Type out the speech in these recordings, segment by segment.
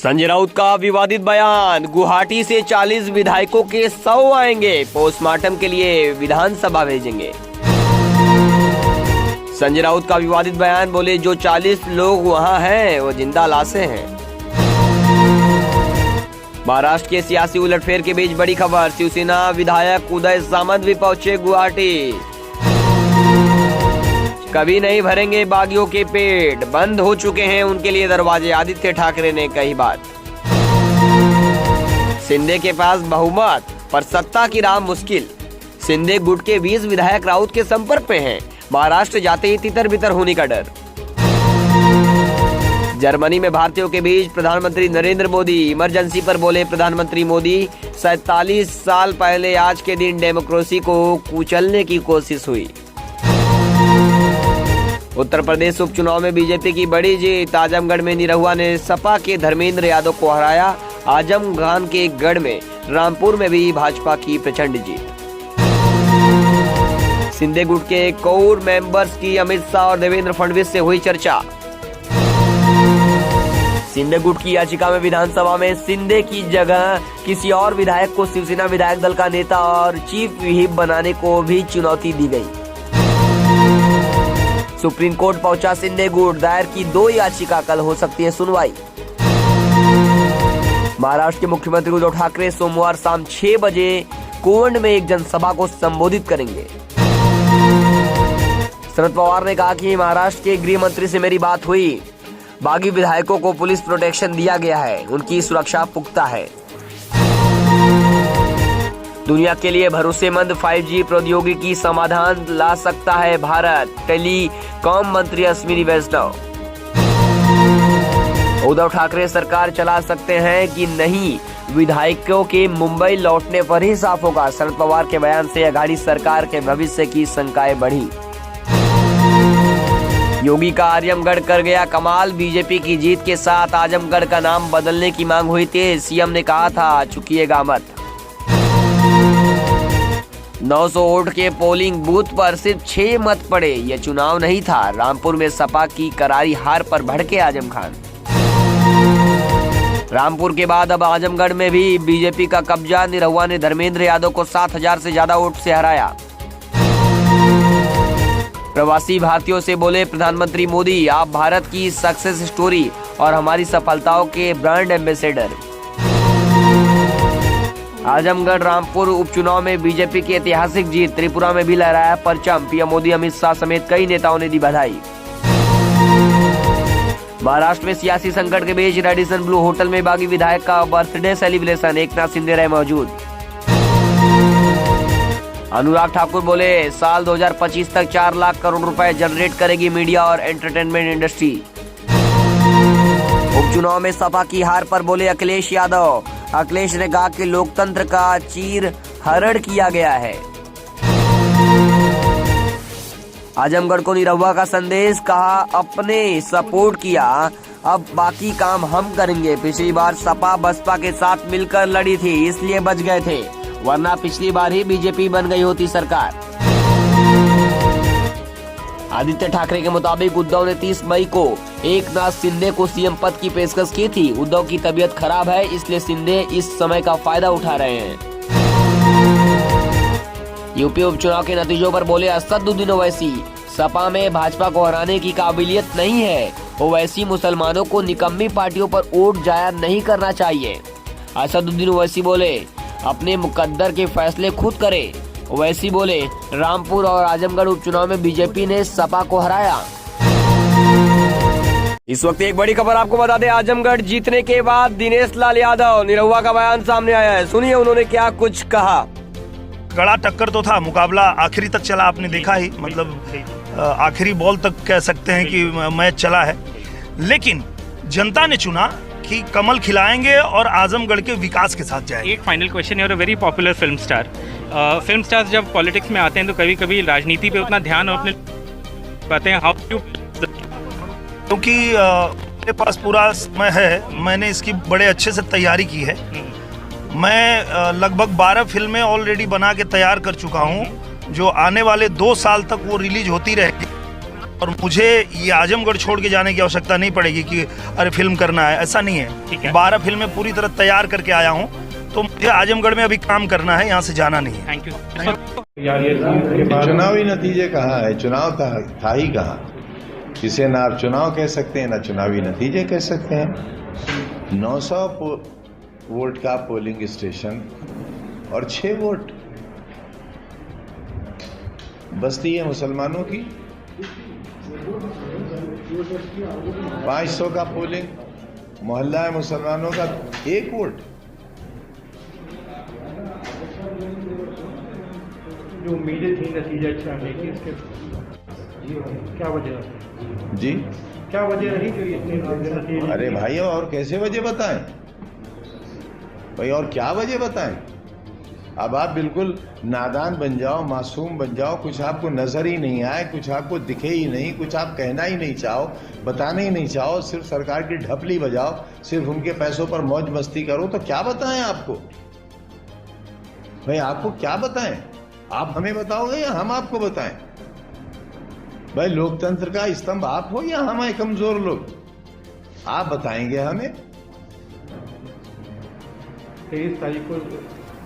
संजय राउत का विवादित बयान, गुवाहाटी से 40 विधायकों के 100 आएंगे, पोस्टमार्टम के लिए विधानसभा भेजेंगे। संजय राउत का विवादित बयान, बोले जो 40 लोग वहां हैं वो जिंदा लाशें हैं। महाराष्ट्र के सियासी उलटफेर के बीच बड़ी खबर, शिवसेना विधायक उदय सामंत भी पहुंचे गुवाहाटी। कभी नहीं भरेंगे बागियों के पेट, बंद हो चुके हैं उनके लिए दरवाजे, आदित्य ठाकरे ने कही बात। शिंदे के पास बहुमत पर सत्ता की राह मुश्किल, शिंदे गुट के 20 विधायक राउत के संपर्क में हैं, महाराष्ट्र जाते ही तितर बितर होने का डर। जर्मनी में भारतीयों के बीच प्रधानमंत्री नरेंद्र मोदी, इमरजेंसी पर बोले प्रधानमंत्री मोदी, 47 साल पहले आज के दिन डेमोक्रेसी को कुचलने की कोशिश हुई। उत्तर प्रदेश उपचुनाव में बीजेपी की बड़ी जीत, आजमगढ़ में निरहुआ ने सपा के धर्मेंद्र यादव को हराया, आजमगढ़ के गढ़ में रामपुर में भी भाजपा की प्रचंड जीत। शिंदे गुट के कोर मेंबर्स की अमित शाह और देवेंद्र फडणवीस से हुई चर्चा। शिंदे गुट की याचिका में विधानसभा में शिंदे की जगह किसी और विधायक को शिवसेना विधायक दल का नेता और चीफ व्हिप बनाने को भी चुनौती दी गई। सुप्रीम कोर्ट पहुंचा शिंदे गुट, दायर की 2 याचिका, कल हो सकती है सुनवाई। महाराष्ट्र के मुख्यमंत्री उद्धव ठाकरे सोमवार शाम 6 बजे कोवंड में एक जनसभा को संबोधित करेंगे। शरद पवार ने कहा कि महाराष्ट्र के गृह मंत्री से मेरी बात हुई, बागी विधायकों को पुलिस प्रोटेक्शन दिया गया है, उनकी सुरक्षा पुख्ता है। दुनिया के लिए भरोसेमंद 5G प्रौद्योगिकी समाधान ला सकता है भारत, टेलीकॉम मंत्री अश्विनी वैष्णव। उद्धव ठाकरे सरकार चला सकते हैं कि नहीं, विधायकों के मुंबई लौटने पर ही साफ होगा। शरद पवार के बयान से अघाड़ी सरकार के भविष्य की शंकाएं बढ़ी। योगी का आजमगढ़ कर गया कमाल, बीजेपी की जीत के साथ आजमगढ़ का नाम बदलने की मांग हुई थी, सीएम ने कहा था चुकिएगा मत। 900 वोट के पोलिंग बूथ पर सिर्फ 6 मत पड़े, यह चुनाव नहीं था, रामपुर में सपा की करारी हार पर भड़के आजम खान। रामपुर के बाद अब आजमगढ़ में भी बीजेपी का कब्जा, निरहुआ ने धर्मेंद्र यादव को 7000 से ज्यादा वोट से हराया। प्रवासी भारतीयों से बोले प्रधानमंत्री मोदी, आप भारत की सक्सेस स्टोरी और हमारी सफलताओं के ब्रांड एम्बेसडर। आजमगढ़ रामपुर उपचुनाव में बीजेपी की ऐतिहासिक जीत, त्रिपुरा में भी लहराया परचम, पीएम मोदी अमित शाह समेत कई नेताओं ने दी बधाई। महाराष्ट्र में सियासी संकट के बीच रेडिसन ब्लू होटल में बागी विधायक का बर्थडे सेलिब्रेशन, एकनाथ शिंदे रहे मौजूद। अनुराग ठाकुर बोले साल 2025 तक 4 लाख करोड़ रुपए जनरेट करेगी मीडिया और एंटरटेनमेंट इंडस्ट्री। उपचुनाव में सपा की हार पर बोले अखिलेश यादव, अखिलेश ने कहा कि लोकतंत्र का चीर हरण किया गया है। आजमगढ़ को निरहुआ का संदेश, कहा अपने सपोर्ट किया, अब बाकी काम हम करेंगे। पिछली बार सपा बसपा के साथ मिलकर लड़ी थी, इसलिए बच गए थे, वरना पिछली बार ही बीजेपी बन गई होती सरकार। आदित्य ठाकरे के मुताबिक उद्धव ने 30 मई को एकनाथ शिंदे को सीएम पद की पेशकश की थी। उद्धव की तबीयत खराब है, इसलिए शिंदे इस समय का फायदा उठा रहे हैं। यूपी उपचुनाव के नतीजों पर बोले असदुद्दीन ओवैसी, सपा में भाजपा को हराने की काबिलियत नहीं है। ओवैसी मुसलमानों को निकम्मी पार्टियों पर वोट जाया नहीं करना चाहिए। असदुद्दीन ओवैसी बोले अपने मुकद्दर के फैसले खुद करे। ओवैसी बोले रामपुर और आजमगढ़ उपचुनाव में बीजेपी ने सपा को हराया। इस वक्त एक बड़ी खबर आपको बता दें, आजमगढ़ जीतने के बाद दिनेश लाल यादव, निरहुआ का बयान सामने आया है, सुनिए उन्होंने क्या कुछ कहा। कड़ा टक्कर तो था, मुकाबला आखिरी तक चला, आपने देखा ही, मतलब आखिरी बॉल तक कह सकते हैं कि मैच चला है। लेकिन जनता ने चुना कि कमल खिलाएंगे और आजमगढ़ के विकास के साथ जाएंगे। एक फाइनल क्वेश्चन है, very popular film star. Film stars जब पॉलिटिक्स में आते हैं तो कभी कभी राजनीति पे उतना ध्यान अपने पाते हैं, हाउ टू, क्योंकि मेरे पास पूरा समय है, मैंने इसकी बड़े अच्छे से तैयारी की है। मैं लगभग 12 फिल्में ऑलरेडी बना के तैयार कर चुका हूँ, जो आने वाले 2 साल तक वो रिलीज होती रहेगी। और मुझे ये आजमगढ़ छोड़ के जाने की आवश्यकता नहीं पड़ेगी कि अरे फिल्म करना है, ऐसा नहीं ठीक है। है। 12 फिल्में पूरी तरह तैयार करके आया हूँ, तो मुझे आजमगढ़ में अभी काम करना है, यहाँ से जाना नहीं है। Thank you. चुनावी नतीजे कहाँ है? चुनाव था ही कहाँ? इसे ना आप चुनाव कह सकते हैं ना चुनावी नतीजे कह सकते हैं। 900 वोट का पोलिंग स्टेशन और 6 वोट बस्ती है मुसलमानों की। 500 का पोलिंग मोहल्ला है मुसलमानों का, 1 वोट। जो उम्मीदें थी नतीजा अच्छा आने की, इसके क्या वजह जी क्या वजह रही जो इतने नतीजे? अरे भाई और कैसे वजह बताएं भाई, और क्या वजह बताएं? अब आप बिल्कुल नादान बन जाओ, मासूम बन जाओ, कुछ आपको नजर ही नहीं आए, कुछ आपको दिखे ही नहीं, कुछ आप कहना ही नहीं चाहो, बताना ही नहीं चाहो, सिर्फ सरकार की ढपली बजाओ, सिर्फ उनके पैसों पर मौज मस्ती करो, तो क्या बताएं आपको भाई? आपको क्या बताएं? आप हमें बताओगे या हम आपको बताएं? भाई लोकतंत्र का स्तंभ आप हो या हम हैं कमजोर लोग? आप बताएंगे हमें। 23 तारीख को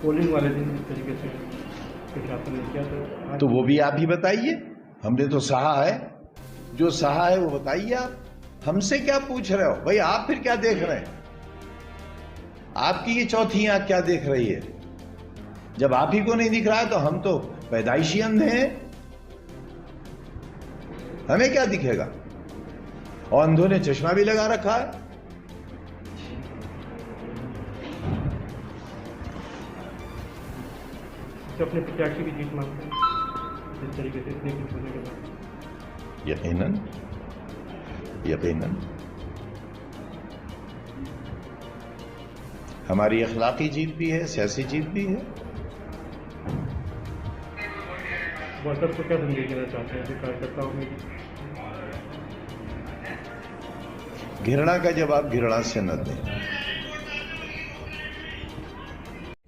पोलिंग वाले दिन जिस तरीके से प्रशासन ने किया तो वो भी आप ही बताइए। हमने तो सहा है, जो सहा है वो बताइए आप। हमसे क्या पूछ रहे हो भाई? आप फिर क्या देख रहे हैं? आपकी ये चौथी आंख क्या देख रही है? जब आप ही को नहीं दिख रहा है तो हम तो पैदाइशी अंधे हैं, हमें क्या दिखेगा? और अंधों ने चश्मा भी लगा रखा है। तो अपने प्रत्याशी की जीत मानते हैं जिस तरीके से इतने कुछ होने के बाद? यकीनन यकीनन हमारी अखलाकी जीत भी है, सियासी जीत भी है। वोटर्स को क्या संदेश देना चाहते हैं जो कार्यकर्ताओं में? घृणा का जवाब घृणा से न दें।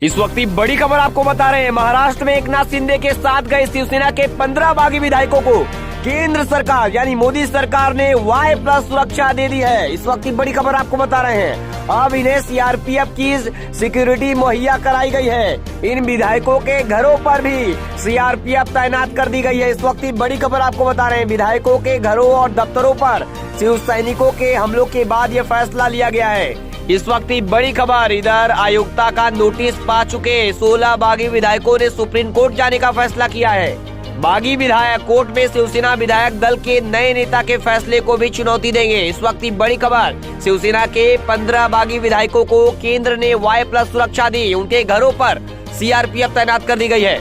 इस वक्त की बड़ी खबर आपको बता रहे हैं, महाराष्ट्र में एकनाथ शिंदे के साथ गए शिवसेना के 15 बागी विधायकों को केंद्र सरकार यानी मोदी सरकार ने Y+ सुरक्षा दे दी है। इस वक्त की बड़ी खबर आपको बता रहे हैं, अब इन्हें सीआरपीएफ की सिक्योरिटी मुहैया कराई गई है। इन विधायकों के घरों पर भी सीआरपीएफ तैनात कर दी गई है। इस वक्त की बड़ी खबर आपको बता रहे हैं, विधायकों के घरों और दफ्तरों पर शिव सैनिकों के हमलों के बाद ये फैसला लिया गया है। इस वक्त की बड़ी खबर, इधर आयुक्ता का नोटिस पा चुके 16 बागी विधायकों ने सुप्रीम कोर्ट जाने का फैसला किया है। बागी विधायक कोर्ट में शिवसेना विधायक दल के नए नेता के फैसले को भी चुनौती देंगे। इस वक्त की बड़ी खबर, शिवसेना के 15 बागी विधायकों को केंद्र ने Y+ सुरक्षा दी, उनके घरों पर सीआरपीएफ तैनात कर दी गई है।